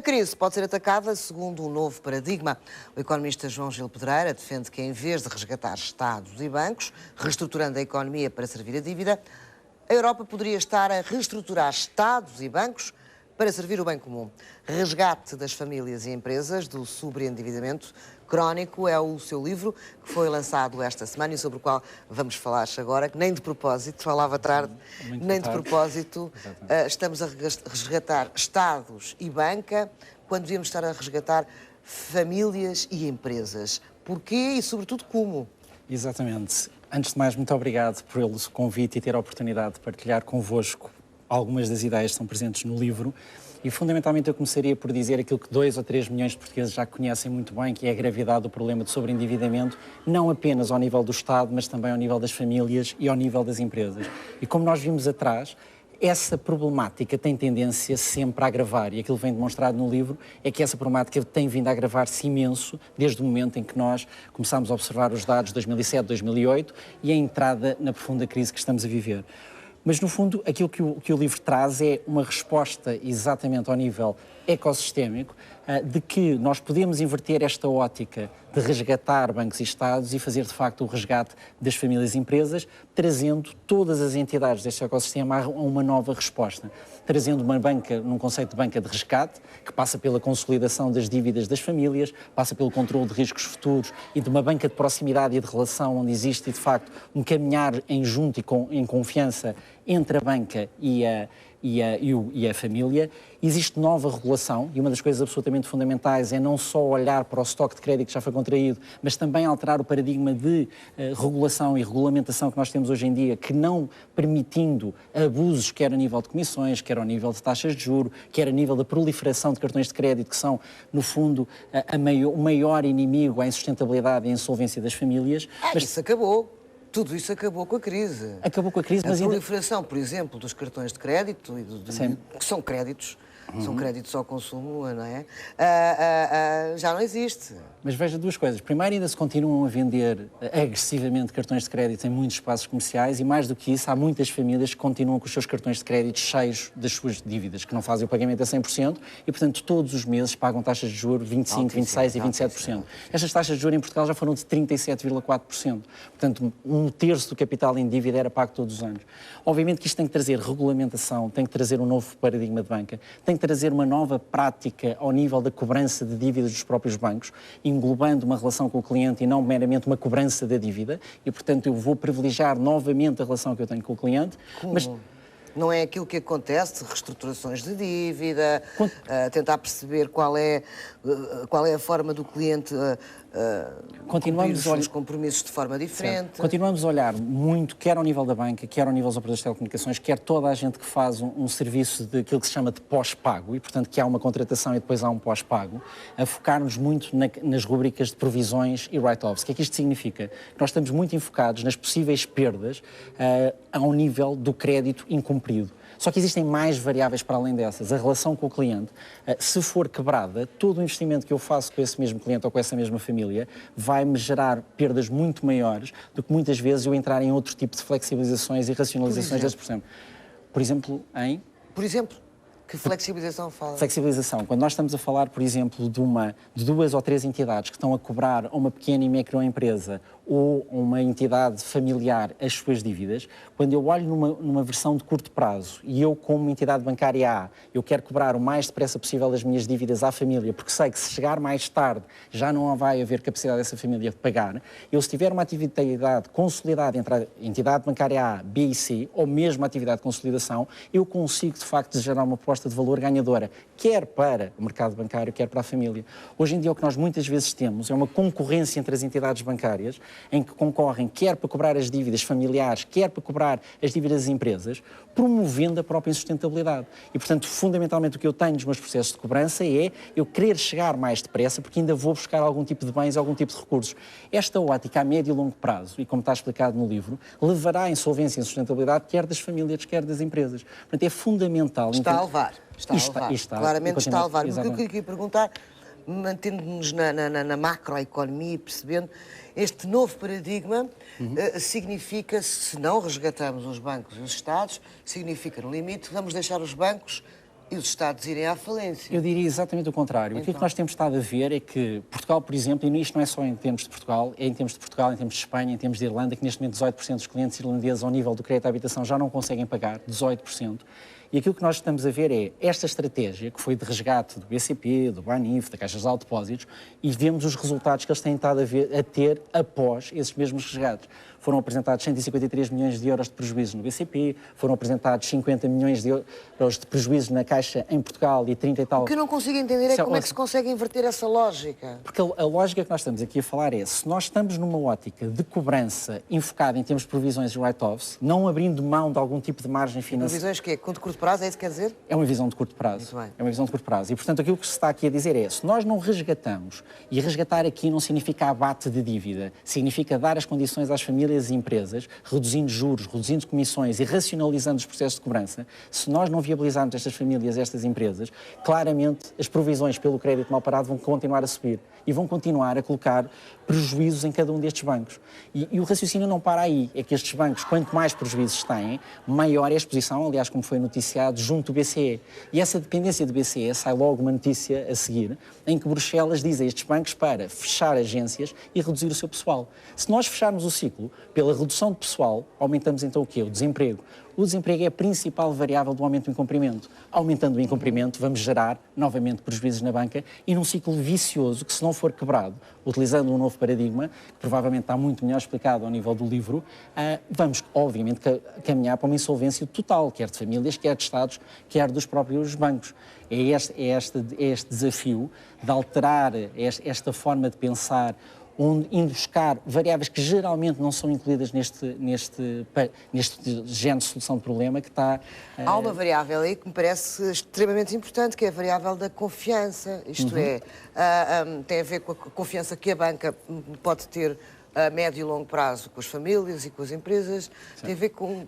crise pode ser atacada segundo um novo paradigma. O economista João Gil Pedreira defende que, em vez de resgatar Estados e bancos, reestruturando a economia para servir a dívida, a Europa poderia estar a reestruturar Estados e bancos para servir o bem comum. Resgate das famílias e empresas do sobreendividamento crónico é o seu livro, que foi lançado esta semana e sobre o qual vamos falar agora, que nem de propósito, falava tarde, nem de propósito, estamos a resgatar Estados e banca, quando devíamos estar a resgatar famílias e empresas. Porquê e, sobretudo, como? Exatamente. Antes de mais, muito obrigado pelo convite e ter a oportunidade de partilhar convosco algumas das ideias que estão presentes no livro. E, fundamentalmente, eu começaria por dizer aquilo que 2 ou 3 milhões de portugueses já conhecem muito bem, que é a gravidade do problema de sobreendividamento, não apenas ao nível do Estado, mas também ao nível das famílias e ao nível das empresas. E como nós vimos atrás, essa problemática tem tendência sempre a agravar, e aquilo que vem demonstrado no livro é que essa problemática tem vindo a agravar-se imenso desde o momento em que nós começámos a observar os dados de 2007, 2008 e a entrada na profunda crise que estamos a viver. Mas, no fundo, aquilo que o livro traz é uma resposta exatamente ao nível ecossistémico, de que nós podemos inverter esta ótica de resgatar bancos e Estados e fazer, de facto, o resgate das famílias e empresas, trazendo todas as entidades deste ecossistema a uma nova resposta. Trazendo uma banca, num conceito de banca de resgate, que passa pela consolidação das dívidas das famílias, passa pelo controle de riscos futuros e de uma banca de proximidade e de relação onde existe, de facto, um caminhar em junto e em confiança entre a banca e a família. Existe nova regulação e uma das coisas absolutamente fundamentais é não só olhar para o estoque de crédito que já foi contraído, mas também alterar o paradigma de regulação e regulamentação que nós temos hoje em dia, que não permitindo abusos, quer a nível de comissões, quer ao nível de taxas de juros, quer a nível da proliferação de cartões de crédito, que são, no fundo, o maior inimigo à insustentabilidade e à insolvência das famílias. Mas isso acabou. Tudo isso acabou com a crise. Acabou com a crise, mas a proliferação, por exemplo, dos cartões de crédito, que são créditos ao consumo, não é? Já não existe. Mas veja duas coisas. Primeiro, ainda se continuam a vender agressivamente cartões de crédito em muitos espaços comerciais e, mais do que isso, há muitas famílias que continuam com os seus cartões de crédito cheios das suas dívidas, que não fazem o pagamento a 100% e, portanto, todos os meses pagam taxas de juros 25%, 26% e 27%. Estas taxas de juros em Portugal já foram de 37,4%. Portanto, 1/3 do capital em dívida era pago todos os anos. Obviamente que isto tem que trazer regulamentação, tem que trazer um novo paradigma de banca, tem que trazer uma nova prática ao nível da cobrança de dívidas dos próprios bancos, englobando uma relação com o cliente e não meramente uma cobrança da dívida, e, portanto, eu vou privilegiar novamente a relação que eu tenho com o cliente. Como? Mas não é aquilo que acontece, reestruturações de dívida, tentar perceber qual é a forma do cliente cumprir os seus compromissos de forma diferente. Certo. Continuamos a olhar muito, quer ao nível da banca, quer ao nível dos operadores de telecomunicações, quer toda a gente que faz um serviço de aquilo que se chama de pós-pago, e, portanto, que há uma contratação e depois há um pós-pago, a focar-nos muito nas rubricas de provisões e write-offs. O que é que isto significa? Nós estamos muito enfocados nas possíveis perdas ao nível do crédito incumprido. Só que existem mais variáveis para além dessas. A relação com o cliente, se for quebrada, todo o investimento que eu faço com esse mesmo cliente ou com essa mesma família vai-me gerar perdas muito maiores do que muitas vezes eu entrar em outro tipo de flexibilizações e racionalizações desse processo. Por exemplo, Por exemplo, que flexibilização fala? Flexibilização. Quando nós estamos a falar, por exemplo, de 2 ou 3 entidades que estão a cobrar a uma pequena e microempresa ou uma entidade familiar as suas dívidas, quando eu olho numa versão de curto prazo e eu, como entidade bancária A, eu quero cobrar o mais depressa possível as minhas dívidas à família, porque sei que se chegar mais tarde já não vai haver capacidade dessa família de pagar, eu, se tiver uma atividade consolidada entre a entidade bancária A, B e C, ou mesmo a atividade de consolidação, eu consigo, de facto, gerar uma proposta de valor ganhadora, quer para o mercado bancário, quer para a família. Hoje em dia, o que nós muitas vezes temos é uma concorrência entre as entidades bancárias, em que concorrem quer para cobrar as dívidas familiares, quer para cobrar as dívidas das empresas, promovendo a própria insustentabilidade. E, portanto, fundamentalmente o que eu tenho nos meus processos de cobrança é eu querer chegar mais depressa, porque ainda vou buscar algum tipo de bens, algum tipo de recursos. Esta ótica a médio e longo prazo, e como está explicado no livro, levará à insolvência e insustentabilidade quer das famílias, quer das empresas. Portanto, é fundamental... Está a levar. Claramente está a levar. O que eu queria perguntar, mantendo-nos na macroeconomia e percebendo, este novo paradigma significa, se não resgatamos os bancos e os Estados, significa, no limite, vamos deixar os bancos E os Estados irem à falência. Eu diria exatamente o contrário. Aquilo que nós temos estado a ver é que Portugal, por exemplo, e isto não é só em termos de Portugal, é em termos de Portugal, em termos de Espanha, em termos de Irlanda, que neste momento 18% dos clientes irlandeses ao nível do crédito à habitação já não conseguem pagar, 18%. E aquilo que nós estamos a ver é esta estratégia, que foi de resgate do BCP, do Banif, da Caixa de Depósitos, e vemos os resultados que eles têm estado a ter após esses mesmos resgates. Foram apresentados 153 milhões de euros de prejuízos no BCP, foram apresentados 50 milhões de euros de prejuízos na Caixa em Portugal e 30 e tal... O que eu não consigo entender é como é que se consegue inverter essa lógica. Porque a lógica que nós estamos aqui a falar é, se nós estamos numa ótica de cobrança enfocada em termos de provisões e write-offs, não abrindo mão de algum tipo de margem financeira... Provisões que é? De curto prazo, é isso que quer dizer? É uma visão de curto prazo. É uma visão de curto prazo. E, portanto, aquilo que se está aqui a dizer é, se nós não resgatamos, e resgatar aqui não significa abate de dívida, significa dar as condições às famílias e empresas, reduzindo juros, reduzindo comissões e racionalizando os processos de cobrança, se nós não viabilizarmos estas famílias e estas empresas, claramente as provisões pelo crédito mal parado vão continuar a subir e vão continuar a colocar prejuízos em cada um destes bancos. E o raciocínio não para aí, é que estes bancos, quanto mais prejuízos têm, maior é a exposição, aliás, como foi noticiado, junto do BCE. E essa dependência do BCE, sai logo uma notícia a seguir, em que Bruxelas diz a estes bancos para fechar agências e reduzir o seu pessoal. Se nós fecharmos o ciclo, pela redução de pessoal, aumentamos então o quê? O desemprego. O desemprego é a principal variável do aumento do incumprimento. Aumentando o incumprimento, vamos gerar novamente prejuízos na banca e num ciclo vicioso que, se não for quebrado, utilizando um novo paradigma, que provavelmente está muito melhor explicado ao nível do livro, vamos, obviamente, caminhar para uma insolvência total, quer de famílias, quer de Estados, quer dos próprios bancos. É este desafio de alterar esta forma de pensar, indo buscar variáveis que geralmente não são incluídas neste género de solução de problema que está... Há uma variável aí que me parece extremamente importante, que é a variável da confiança. Isto é, tem a ver com a confiança que a banca pode ter a médio e longo prazo com as famílias e com as empresas. Sim. Tem a ver com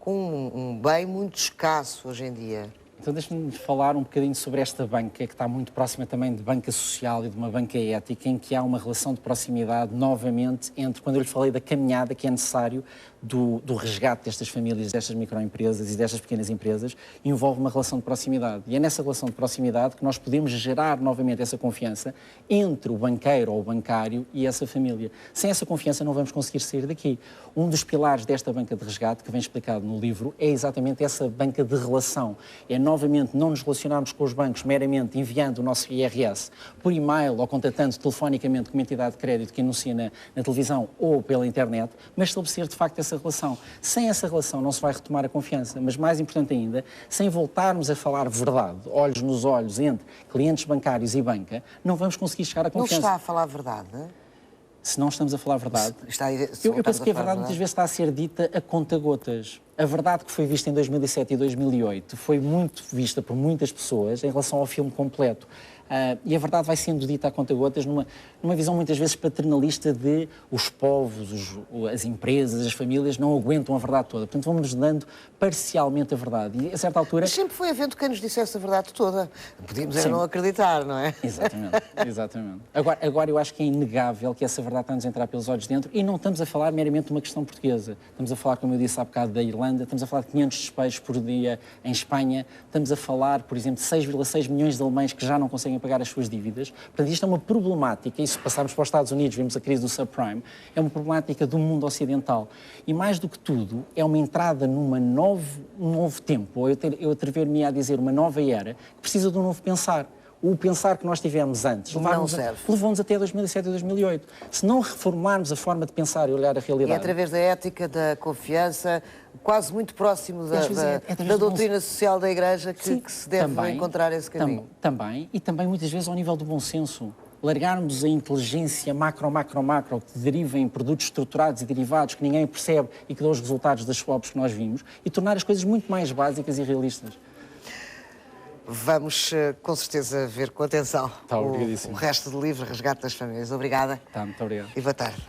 um bem muito escasso hoje em dia. Então deixe-me falar um bocadinho sobre esta banca, que está muito próxima também de banca social e de uma banca ética, em que há uma relação de proximidade, novamente, entre, quando eu lhe falei da caminhada que é necessário do resgate destas famílias, destas microempresas e destas pequenas empresas, envolve uma relação de proximidade. E é nessa relação de proximidade que nós podemos gerar novamente essa confiança entre o banqueiro ou o bancário e essa família. Sem essa confiança não vamos conseguir sair daqui. Um dos pilares desta banca de resgate, que vem explicado no livro, é exatamente essa banca de relação. É novamente não nos relacionarmos com os bancos meramente enviando o nosso IRS por e-mail ou contatando telefonicamente com uma entidade de crédito que anuncia na televisão ou pela internet, mas estabelecer de facto essa relação. Sem essa relação não se vai retomar a confiança, mas mais importante ainda, sem voltarmos a falar verdade, olhos nos olhos, entre clientes bancários e banca, não vamos conseguir chegar à confiança. Não está a falar verdade, não é? Se não estamos a falar a verdade... Eu penso que a verdade muitas vezes está a ser dita a conta-gotas. A verdade que foi vista em 2007 e 2008 foi muito vista por muitas pessoas em relação ao filme completo. E a verdade vai sendo dita a conta-gotas numa visão muitas vezes paternalista de os povos, as empresas, as famílias não aguentam a verdade toda. Portanto, vamos dando parcialmente a verdade. E a certa altura... Mas sempre foi havendo quem nos dissesse a verdade toda. Podíamos não acreditar, não é? Exatamente. Agora eu acho que é inegável que essa verdade está-nos a entrar pelos olhos dentro e não estamos a falar meramente de uma questão portuguesa. Estamos a falar, como eu disse há bocado, da Irlanda, estamos a falar de 500 despejos por dia em Espanha, estamos a falar, por exemplo, de 6,6 milhões de alemães que já não conseguem pagar as suas dívidas. Portanto, isto é uma problemática, e se passarmos para os Estados Unidos, vimos a crise do subprime, é uma problemática do mundo ocidental. E mais do que tudo, é uma entrada num novo tempo, ou eu atrever-me a dizer uma nova era, que precisa de um novo pensar. O pensar que nós tivemos antes levou-nos até 2007 e 2008. Se não reformularmos a forma de pensar e olhar a realidade... É através da ética, da confiança, quase muito próximo da doutrina social da Igreja que se deve encontrar esse caminho. E também muitas vezes ao nível do bom senso. Largarmos a inteligência macro, que deriva em produtos estruturados e derivados que ninguém percebe e que dão os resultados das swaps que nós vimos, e tornar as coisas muito mais básicas e realistas. Vamos, com certeza, ver com atenção o resto do livro, Resgate das Famílias. Obrigada. Muito obrigado. E boa tarde.